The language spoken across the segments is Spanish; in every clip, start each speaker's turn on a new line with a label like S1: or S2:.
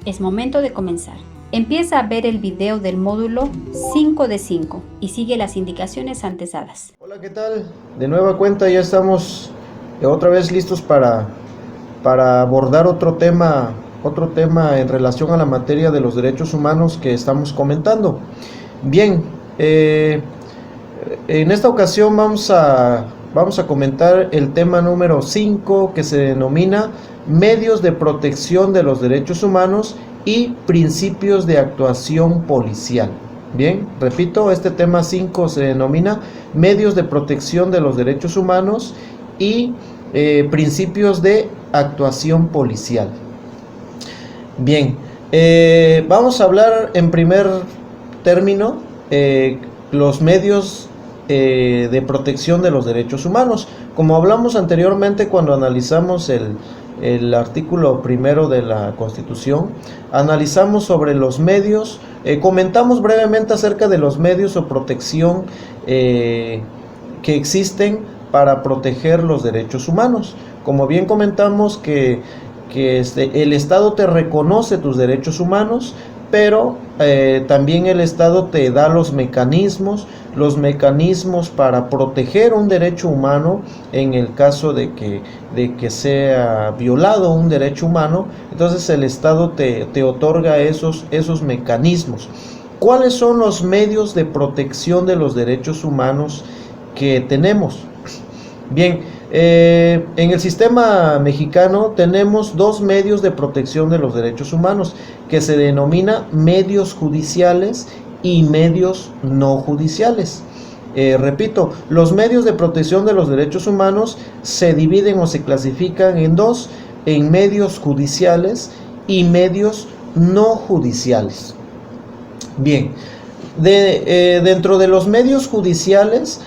S1: Es momento de comenzar. Empieza a ver el video del módulo 5 de 5 y sigue las indicaciones antes dadas.
S2: Hola, ¿qué tal? De nueva cuenta ya estamos otra vez listos para abordar otro tema en relación a la materia de los derechos humanos que estamos comentando. Bien, en esta ocasión vamos a comentar el tema número 5, que se denomina medios de protección de los derechos humanos y principios de actuación policial. Bien, repito, este tema 5 se denomina medios de protección de los derechos humanos y principios de actuación policial. Bien, vamos a hablar en primer término los medios de protección de los derechos humanos. Como hablamos anteriormente cuando analizamos el artículo primero de la Constitución, analizamos sobre los medios, comentamos brevemente acerca de los medios o protección que existen para proteger los derechos humanos. Como bien comentamos que el Estado te reconoce tus derechos humanos, pero también el Estado te da los mecanismos para proteger un derecho humano en el caso de que sea violado un derecho humano. Entonces el Estado te otorga esos mecanismos. ¿Cuáles son los medios de protección de los derechos humanos que tenemos? Bien, en el sistema mexicano tenemos dos medios de protección de los derechos humanos que se denomina medios judiciales y medios no judiciales. Repito, los medios de protección de los derechos humanos se dividen o se clasifican en dos, en medios judiciales y medios no judiciales. Bien, dentro de los medios judiciales,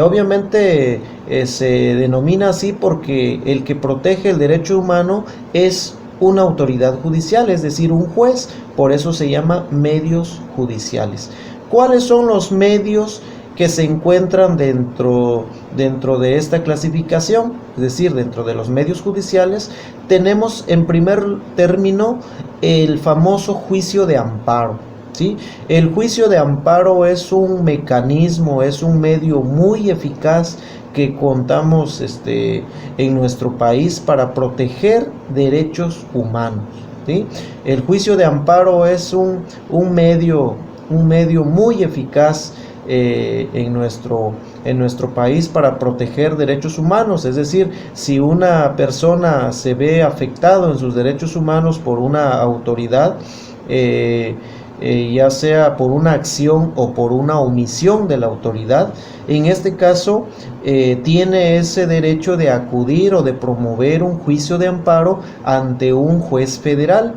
S2: obviamente se denomina así porque el que protege el derecho humano es una autoridad judicial, es decir, un juez. Por eso se llama medios judiciales. ¿Cuáles son los medios que se encuentran dentro de esta clasificación? Es decir, dentro de los medios judiciales tenemos en primer término el famoso juicio de amparo. ¿Sí? El juicio de amparo es un mecanismo, es un medio muy eficaz que contamos en nuestro país para proteger derechos humanos. ¿Sí? El juicio de amparo es un medio muy eficaz en nuestro país para proteger derechos humanos. Es decir, si una persona se ve afectado en sus derechos humanos por una autoridad, ya sea por una acción o por una omisión de la autoridad, en este caso tiene ese derecho de acudir o de promover un juicio de amparo ante un juez federal,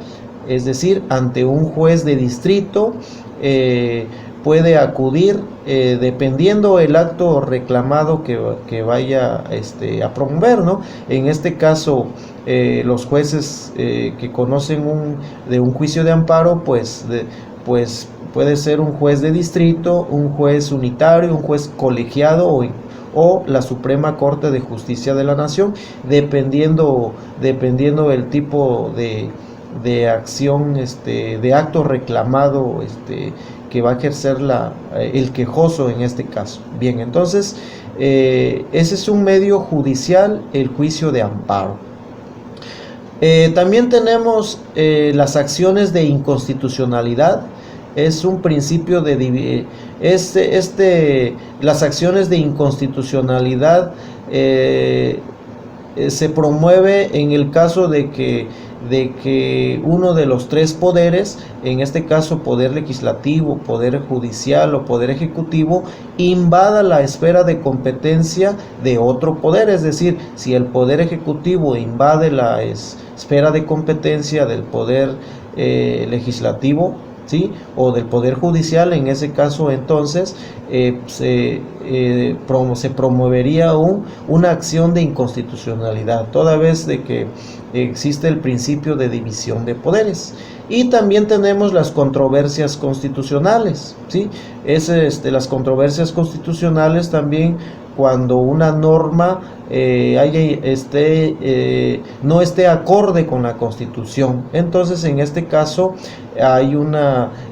S2: es decir, ante un juez de distrito. Puede acudir dependiendo el acto reclamado que vaya a promover, ¿no? En este caso, los jueces que conocen de un juicio de amparo, pues puede ser un juez de distrito, un juez unitario, un juez colegiado o la Suprema Corte de Justicia de la Nación, dependiendo el tipo de acción, de acto reclamado que va a ejercer el quejoso en este caso. Bien, entonces ese es un medio judicial, el juicio de amparo. También tenemos las acciones de inconstitucionalidad. Es un principio de las acciones de inconstitucionalidad se promueve en el caso de que uno de los tres poderes, en este caso poder legislativo, poder judicial o poder ejecutivo, invada la esfera de competencia de otro poder. Es decir, si el poder ejecutivo invade la esfera de competencia del poder legislativo, ¿sí? O del poder judicial, en ese caso entonces se promovería una acción de inconstitucionalidad, toda vez de que existe el principio de división de poderes. Y también tenemos las controversias constitucionales, ¿sí? Las controversias constitucionales también cuando una norma no esté acorde con la Constitución. Entonces, en este caso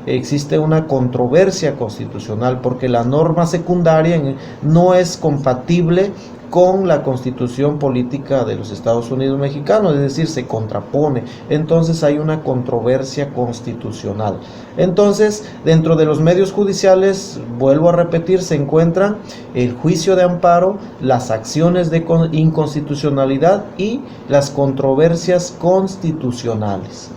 S2: existe una controversia constitucional, porque la norma secundaria no es compatible con la Constitución política de los Estados Unidos mexicanos, es decir, se contrapone. Entonces hay una controversia constitucional. Entonces, dentro de los medios judiciales, vuelvo a repetir, se encuentran el juicio de amparo, las acciones de inconstitucionalidad y las controversias constitucionales.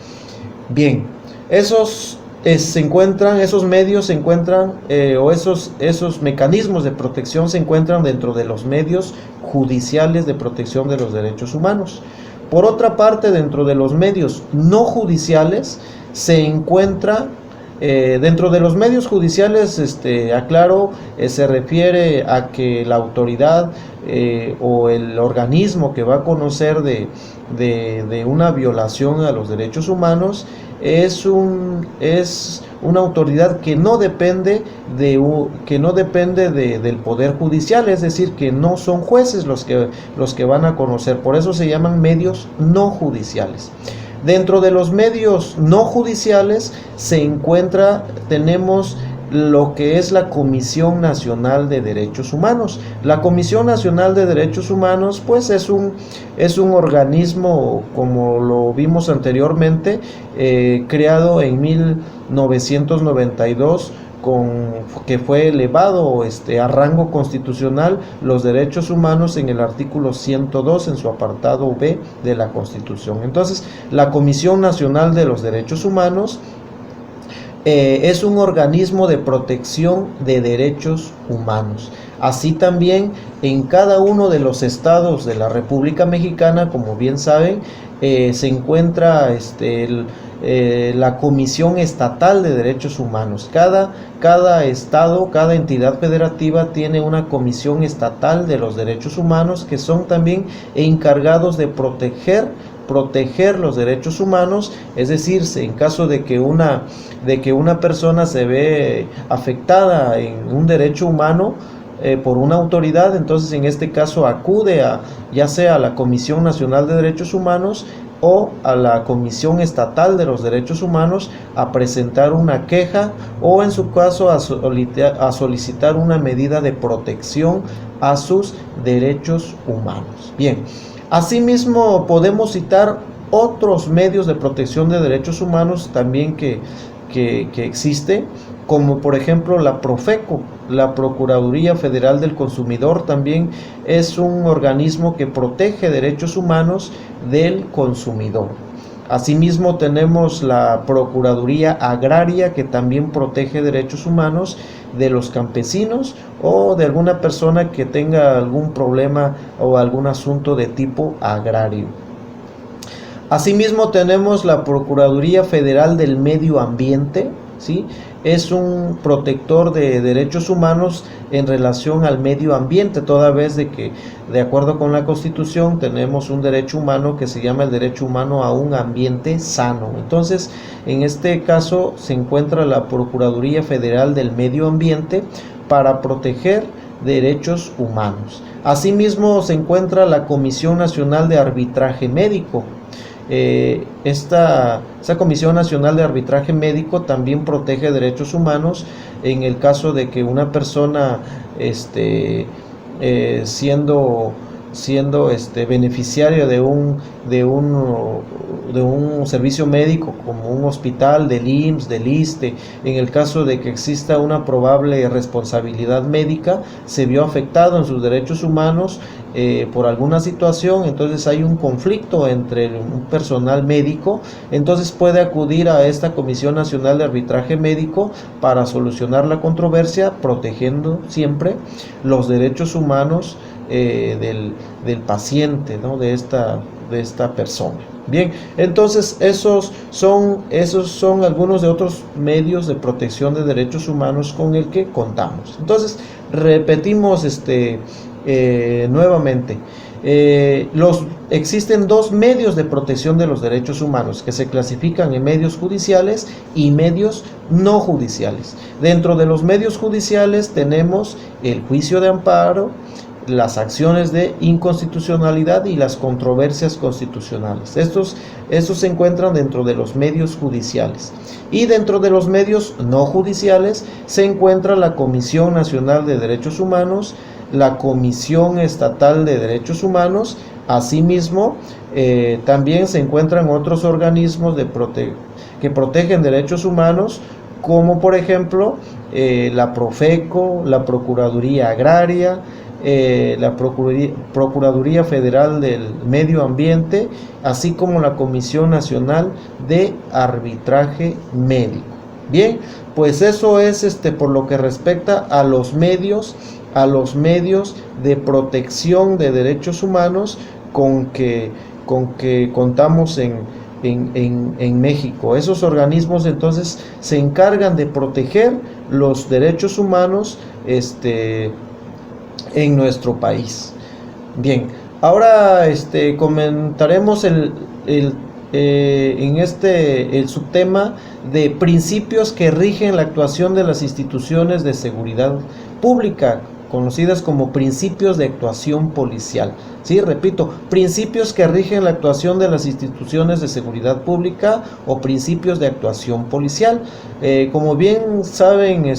S2: Bien, esos medios se encuentran, esos mecanismos de protección se encuentran dentro de los medios judiciales de protección de los derechos humanos. Por otra parte, dentro de los medios no judiciales se encuentra, dentro de los medios judiciales, aclaro, se refiere a que la autoridad o el organismo que va a conocer de una violación a los derechos humanos es una autoridad que no depende del poder judicial, es decir, que no son jueces los que van a conocer. Por eso se llaman medios no judiciales. Dentro de los medios no judiciales tenemos lo que es la Comisión Nacional de Derechos Humanos. La Comisión Nacional de Derechos Humanos, pues es un organismo, como lo vimos anteriormente, creado en 1992, que fue elevado a rango constitucional los derechos humanos en el artículo 102 en su apartado B de la Constitución. Entonces, la Comisión Nacional de los Derechos Humanos es un organismo de protección de derechos humanos. Así también en cada uno de los estados de la República Mexicana, como bien saben, se encuentra la Comisión Estatal de Derechos Humanos. Cada estado, cada entidad federativa tiene una Comisión Estatal de los Derechos Humanos, que son también encargados de proteger los derechos humanos. Es decir, en caso de que una persona se ve afectada en un derecho humano por una autoridad, entonces en este caso acude ya sea a la Comisión Nacional de Derechos Humanos o a la Comisión Estatal de los Derechos Humanos a presentar una queja, o en su caso a solicitar una medida de protección a sus derechos humanos. Bien, asimismo podemos citar otros medios de protección de derechos humanos también que existe, como por ejemplo la Profeco, la Procuraduría Federal del Consumidor. También es un organismo que protege derechos humanos del consumidor. Asimismo tenemos la Procuraduría Agraria, que también protege derechos humanos de los campesinos o de alguna persona que tenga algún problema o algún asunto de tipo agrario. Asimismo tenemos la Procuraduría Federal del Medio Ambiente, ¿sí? Es un protector de derechos humanos en relación al medio ambiente, toda vez de que, de acuerdo con la Constitución, tenemos un derecho humano que se llama el derecho humano a un ambiente sano. Entonces, en este caso se encuentra la Procuraduría Federal del Medio Ambiente para proteger derechos humanos. Asimismo se encuentra la Comisión Nacional de Arbitraje Médico. Esa Comisión Nacional de Arbitraje Médico también protege derechos humanos en el caso de que una persona siendo beneficiario de un servicio médico como un hospital del IMSS, del ISSSTE, en el caso de que exista una probable responsabilidad médica, se vio afectado en sus derechos humanos por alguna situación, entonces hay un conflicto entre un personal médico, entonces puede acudir a esta Comisión Nacional de Arbitraje Médico para solucionar la controversia, protegiendo siempre los derechos humanos del paciente, ¿no? de esta persona. Bien, entonces esos son algunos de otros medios de protección de derechos humanos con el que contamos. Entonces repetimos nuevamente. Existen dos medios de protección de los derechos humanos que se clasifican en medios judiciales y medios no judiciales. Dentro de los medios judiciales tenemos el juicio de amparo, las acciones de inconstitucionalidad y las controversias constitucionales. Estos se encuentran dentro de los medios judiciales. Y dentro de los medios no judiciales se encuentra la Comisión Nacional de Derechos Humanos, la Comisión Estatal de Derechos Humanos. Asimismo, también se encuentran otros organismos que protegen derechos humanos, como por ejemplo la Profeco, la Procuraduría Agraria, la Procuraduría Federal del Medio Ambiente, así como la Comisión Nacional de Arbitraje Médico. Bien, pues eso es por lo que respecta a los medios de protección de derechos humanos con que contamos en México. Esos organismos entonces se encargan de proteger los derechos humanos en nuestro país. Bien, ahora comentaremos el subtema de principios que rigen la actuación de las instituciones de seguridad pública, conocidas como principios de actuación policial. Sí, repito, principios que rigen la actuación de las instituciones de seguridad pública o principios de actuación policial. Como bien saben,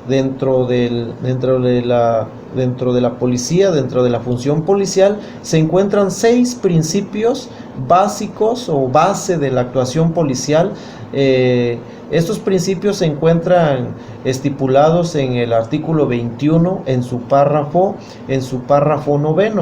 S2: dentro de la policía, dentro de la función policial, se encuentran 6 principios básicos o base de la actuación policial. Estos principios se encuentran estipulados en el artículo 21 en su párrafo 9.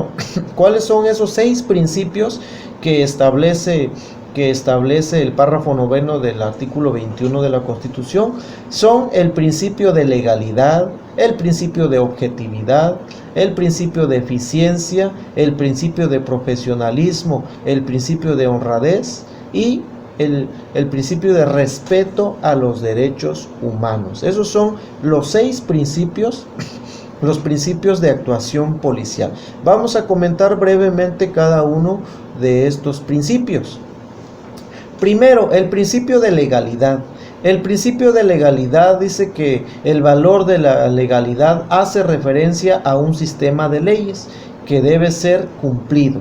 S2: ¿Cuáles son esos 6 principios que establece el párrafo 9 del artículo 21 de la Constitución? Son el principio de legalidad, el principio de objetividad, el principio de eficiencia, el principio de profesionalismo, el principio de honradez y el principio de respeto a los derechos humanos. Esos son los 6 principios, los principios de actuación policial. Vamos a comentar brevemente cada uno de estos principios. Primero, el principio de legalidad. El principio de legalidad dice que el valor de la legalidad hace referencia a un sistema de leyes que debe ser cumplido.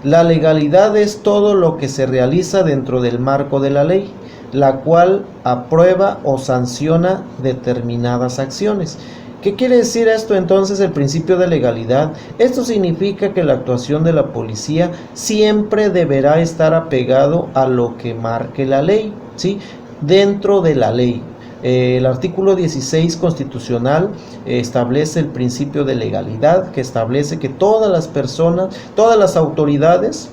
S2: La legalidad es todo lo que se realiza dentro del marco de la ley, la cual aprueba o sanciona determinadas acciones. ¿Qué quiere decir esto entonces, el principio de legalidad? Esto significa que la actuación de la policía siempre deberá estar apegado a lo que marque la ley, ¿sí? Dentro de la ley. El artículo 16 constitucional establece el principio de legalidad, que establece que todas las personas, todas las autoridades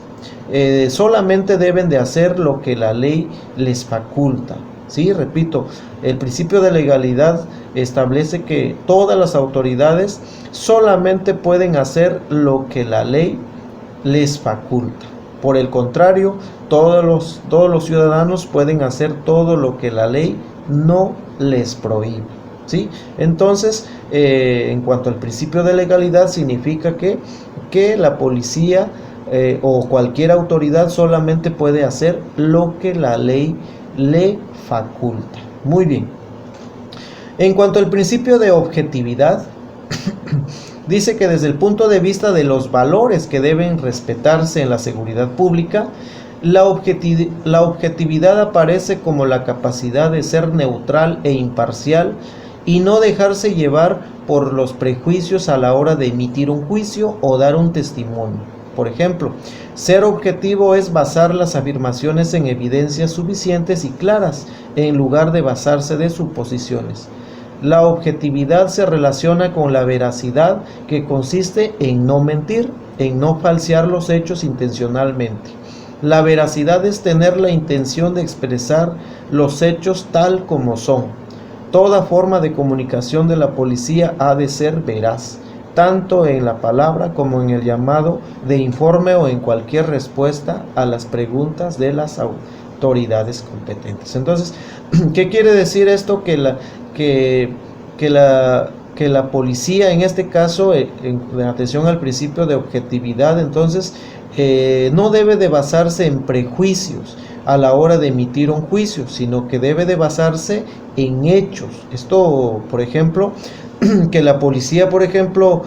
S2: solamente deben de hacer lo que la ley les faculta. Sí, repito, el principio de legalidad establece que todas las autoridades solamente pueden hacer lo que la ley les faculta. Por el contrario, todos los ciudadanos pueden hacer todo lo que la ley no les prohíbe, ¿sí? Entonces, en cuanto al principio de legalidad, significa que la policía o cualquier autoridad solamente puede hacer lo que la ley le faculta. Muy bien. En cuanto al principio de objetividad, dice que desde el punto de vista de los valores que deben respetarse en la seguridad pública, la objetividad aparece como la capacidad de ser neutral e imparcial y no dejarse llevar por los prejuicios a la hora de emitir un juicio o dar un testimonio. Por ejemplo, ser objetivo es basar las afirmaciones en evidencias suficientes y claras, en lugar de basarse de suposiciones. La objetividad se relaciona con la veracidad, que consiste en no mentir, en no falsear los hechos intencionalmente. La veracidad es tener la intención de expresar los hechos tal como son. Toda forma de comunicación de la policía ha de ser veraz, tanto en la palabra como en el llamado de informe o en cualquier respuesta a las preguntas de las autoridades competentes. Entonces, ¿qué quiere decir esto? Que la policía, en este caso, en atención al principio de objetividad, entonces no debe de basarse en prejuicios a la hora de emitir un juicio, sino que debe de basarse en hechos. Esto, por ejemplo, que la policía, por ejemplo,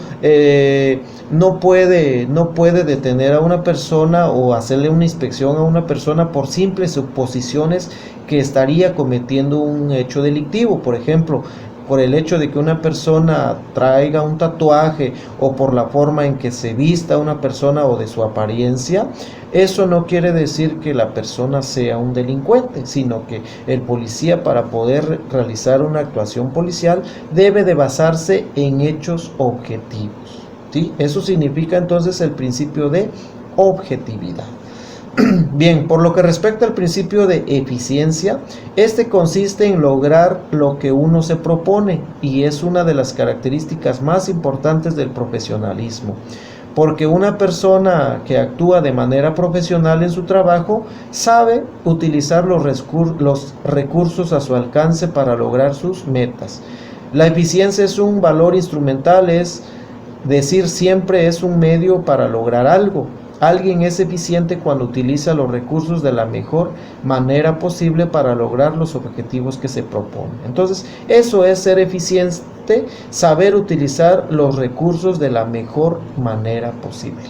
S2: no puede detener a una persona o hacerle una inspección a una persona por simples suposiciones que estaría cometiendo un hecho delictivo. Por ejemplo, por el hecho de que una persona traiga un tatuaje o por la forma en que se vista una persona o de su apariencia, eso no quiere decir que la persona sea un delincuente, sino que el policía, para poder realizar una actuación policial, debe de basarse en hechos objetivos, ¿sí? Eso significa entonces el principio de objetividad. Bien, por lo que respecta al principio de eficiencia, este consiste en lograr lo que uno se propone y es una de las características más importantes del profesionalismo, porque una persona que actúa de manera profesional en su trabajo sabe utilizar los recursos a su alcance para lograr sus metas. La eficiencia es un valor instrumental, es decir, siempre es un medio para lograr algo. Alguien es eficiente cuando utiliza los recursos de la mejor manera posible para lograr los objetivos que se proponen. Entonces, eso es ser eficiente, saber utilizar los recursos de la mejor manera posible.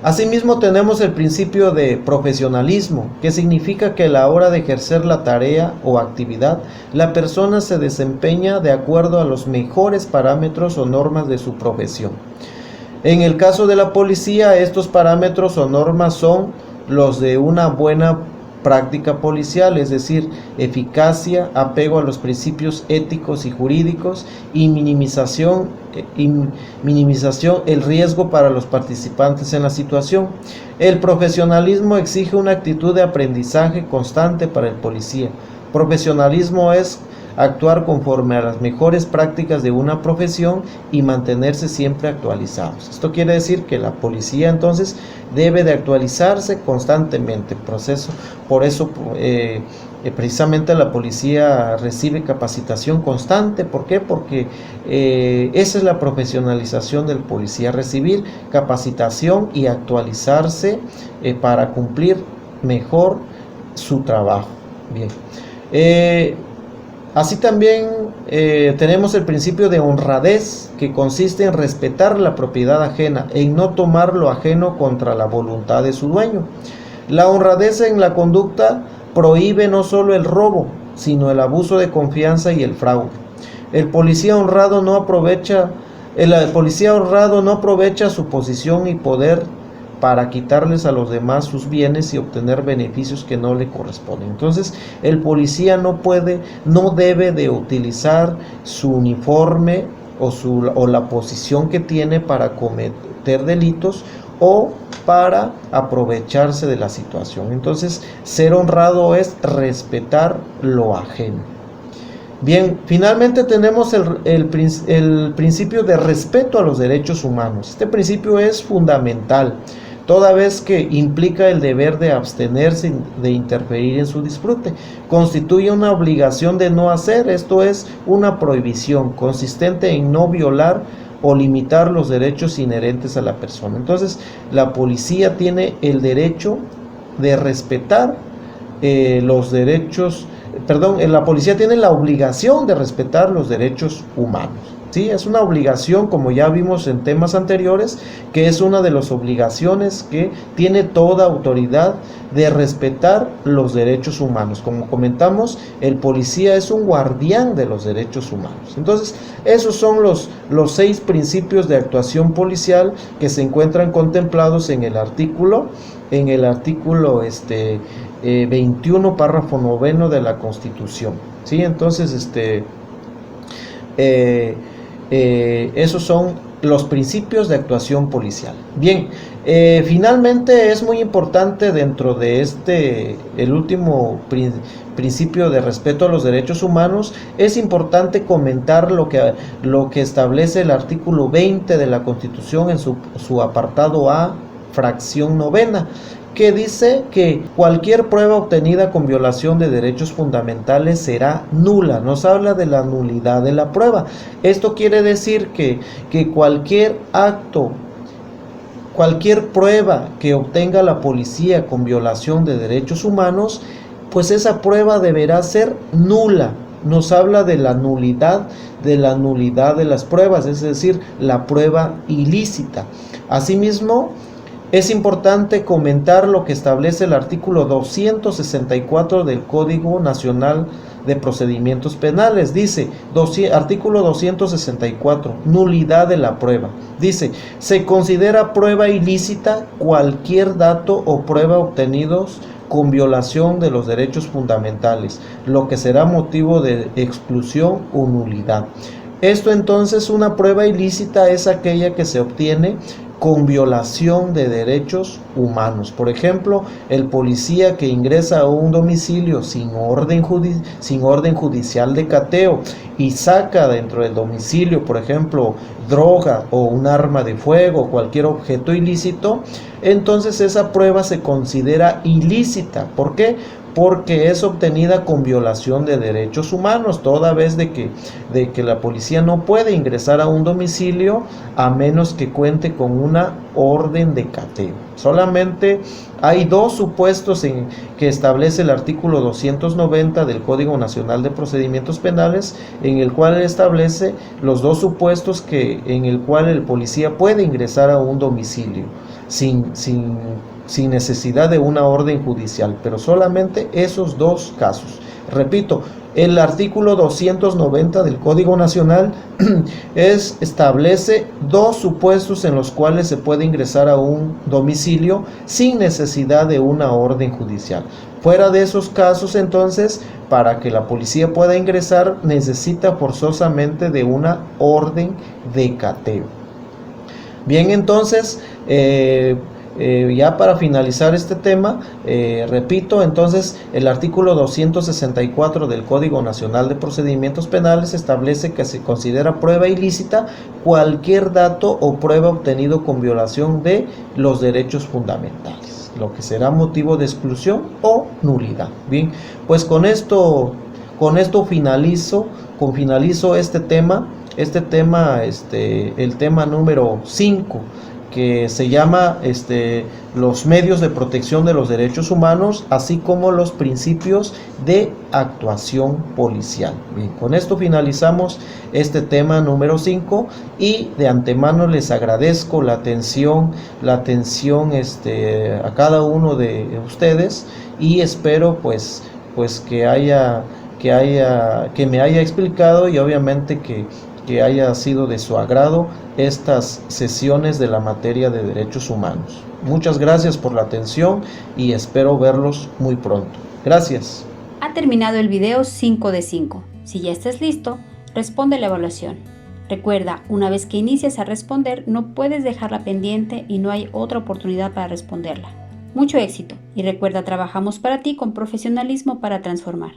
S2: Asimismo, tenemos el principio de profesionalismo, que significa que a la hora de ejercer la tarea o actividad, la persona se desempeña de acuerdo a los mejores parámetros o normas de su profesión. En el caso de la policía, estos parámetros o normas son los de una buena práctica policial, es decir, eficacia, apego a los principios éticos y jurídicos y minimización el riesgo para los participantes en la situación. El profesionalismo exige una actitud de aprendizaje constante para el policía. Profesionalismo es actuar conforme a las mejores prácticas de una profesión y mantenerse siempre actualizados. Esto quiere decir que la policía entonces debe de actualizarse constantemente. Por eso precisamente la policía recibe capacitación constante. ¿Por qué? Porque esa es la profesionalización del policía, recibir capacitación y actualizarse para cumplir mejor su trabajo. Bien. Así también tenemos el principio de honradez, que consiste en respetar la propiedad ajena, en no tomar lo ajeno contra la voluntad de su dueño. La honradez en la conducta prohíbe no solo el robo, sino el abuso de confianza y el fraude. El policía honrado no aprovecha su posición y poder para quitarles a los demás sus bienes y obtener beneficios que no le corresponden. Entonces, el policía no debe de utilizar su uniforme o la posición que tiene para cometer delitos o para aprovecharse de la situación. Entonces, ser honrado es respetar lo ajeno. Bien, finalmente tenemos el principio de respeto a los derechos humanos. Este principio es fundamental, toda vez que implica el deber de abstenerse de interferir en su disfrute. Constituye una obligación de no hacer, esto es una prohibición consistente en no violar o limitar los derechos inherentes a la persona. Entonces, la policía tiene el derecho de respetar la policía tiene la obligación de respetar los derechos humanos. Sí, es una obligación, como ya vimos en temas anteriores, que es una de las obligaciones que tiene toda autoridad de respetar los derechos humanos. Como comentamos, el policía es un guardián de los derechos humanos. Entonces, esos son los 6 principios de actuación policial que se encuentran contemplados en el artículo 21, párrafo 9 de la Constitución. ¿Sí? Entonces, esos son los principios de actuación policial. Bien, finalmente es muy importante dentro de el último principio de respeto a los derechos humanos, es importante comentar lo que establece el artículo 20 de la Constitución en su apartado A, fracción 9, que dice que cualquier prueba obtenida con violación de derechos fundamentales será nula. Nos habla de la nulidad de la prueba. Esto quiere decir que cualquier acto, cualquier prueba que obtenga la policía con violación de derechos humanos, pues esa prueba deberá ser nula. nos habla de la nulidad de las pruebas, es decir, la prueba ilícita. Asimismo, es importante comentar lo que establece el artículo 264 del Código Nacional de Procedimientos Penales. Dice, artículo 264, nulidad de la prueba. Dice, se considera prueba ilícita cualquier dato o prueba obtenidos con violación de los derechos fundamentales, lo que será motivo de exclusión o nulidad. Esto entonces, una prueba ilícita es aquella que se obtiene con violación de derechos humanos. Por ejemplo, el policía que ingresa a un domicilio sin orden judicial de cateo y saca dentro del domicilio, por ejemplo, droga o un arma de fuego o cualquier objeto ilícito, entonces esa prueba se considera ilícita. ¿Por qué? Porque es obtenida con violación de derechos humanos, toda vez de que la policía no puede ingresar a un domicilio a menos que cuente con una orden de cateo. Solamente hay dos supuestos que establece el artículo 290 del Código Nacional de Procedimientos Penales, en el cual establece los dos supuestos en el cual el policía puede ingresar a un domicilio sin necesidad de una orden judicial, pero solamente esos dos casos. Repito, el artículo 290 del Código Nacional establece dos supuestos en los cuales se puede ingresar a un domicilio sin necesidad de una orden judicial. Fuera de esos casos, entonces, para que la policía pueda ingresar, necesita forzosamente de una orden de cateo. Bien, entonces, ya para finalizar este tema, repito, entonces el artículo 264 del Código Nacional de Procedimientos Penales establece que se considera prueba ilícita cualquier dato o prueba obtenido con violación de los derechos fundamentales, lo que será motivo de exclusión o nulidad. Bien, pues con esto finalizo este tema, el tema número 5, que se llama los medios de protección de los derechos humanos, así como los principios de actuación policial. Bien, con esto finalizamos este tema número 5 y de antemano les agradezco la atención a cada uno de ustedes, y espero pues que me haya explicado, y obviamente que haya sido de su agrado estas sesiones de la materia de derechos humanos. Muchas gracias por la atención y espero verlos muy pronto. Gracias.
S1: Ha terminado el video 5 de 5. Si ya estás listo, responde la evaluación. Recuerda, una vez que inicies a responder, no puedes dejarla pendiente y no hay otra oportunidad para responderla. Mucho éxito y recuerda, trabajamos para ti con profesionalismo para transformar.